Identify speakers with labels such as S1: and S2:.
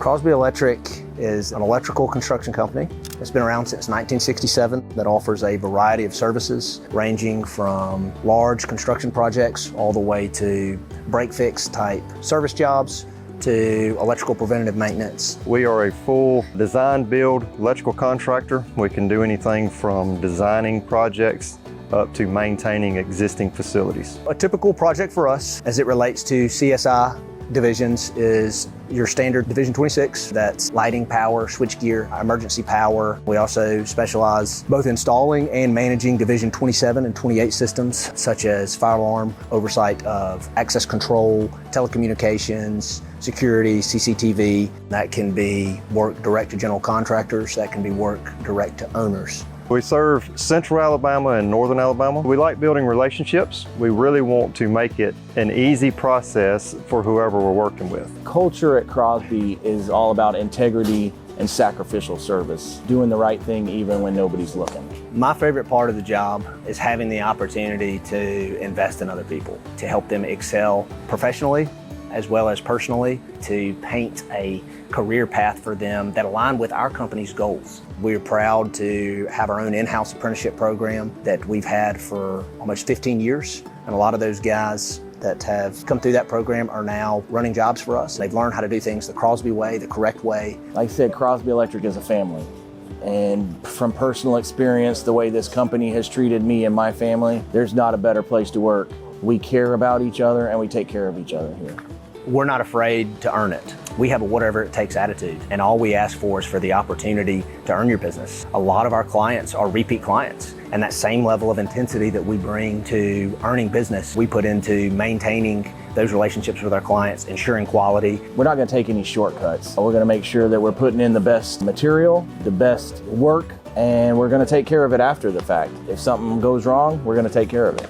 S1: Crosby Electric is an electrical construction company. It's been around since 1967 that offers a variety of services ranging from large construction projects all the way to break-fix type service jobs to electrical preventative maintenance.
S2: We are a full design build electrical contractor. We can do anything from designing projects up to maintaining existing facilities.
S1: A typical project for us as it relates to CSI divisions is your standard Division 26, that's lighting, power, switchgear, emergency power. We also specialize both installing and managing Division 27 and 28 systems, such as fire alarm, oversight of access control, telecommunications, security, CCTV. That can be work direct to general contractors, that can be work direct to owners.
S2: We serve Central Alabama and Northern Alabama. We like building relationships. We really want to make it an easy process for whoever we're working with.
S3: Culture at Crosby is all about integrity and sacrificial service, doing the right thing even when nobody's looking.
S1: My favorite part of the job is having the opportunity to invest in other people, to help them excel professionally as well as personally, to paint a career path for them that align with our company's goals. We're proud to have our own in-house apprenticeship program that we've had for almost 15 years. And a lot of those guys that have come through that program are now running jobs for us. They've learned how to do things the Crosby way, the correct way.
S3: Like I said, Crosby Electric is a family. And from personal experience, the way this company has treated me and my family, there's not a better place to work. We care about each other and we take care of each other here.
S1: We're not afraid to earn it. We have a whatever it takes attitude, and all we ask for is for the opportunity to earn your business. A lot of our clients are repeat clients, and that same level of intensity that we bring to earning business, we put into maintaining those relationships with our clients, ensuring quality.
S3: We're not going to take any shortcuts. We're going to make sure that we're putting in the best material, the best work, and we're going to take care of it after the fact. If something goes wrong, we're going to take care of it.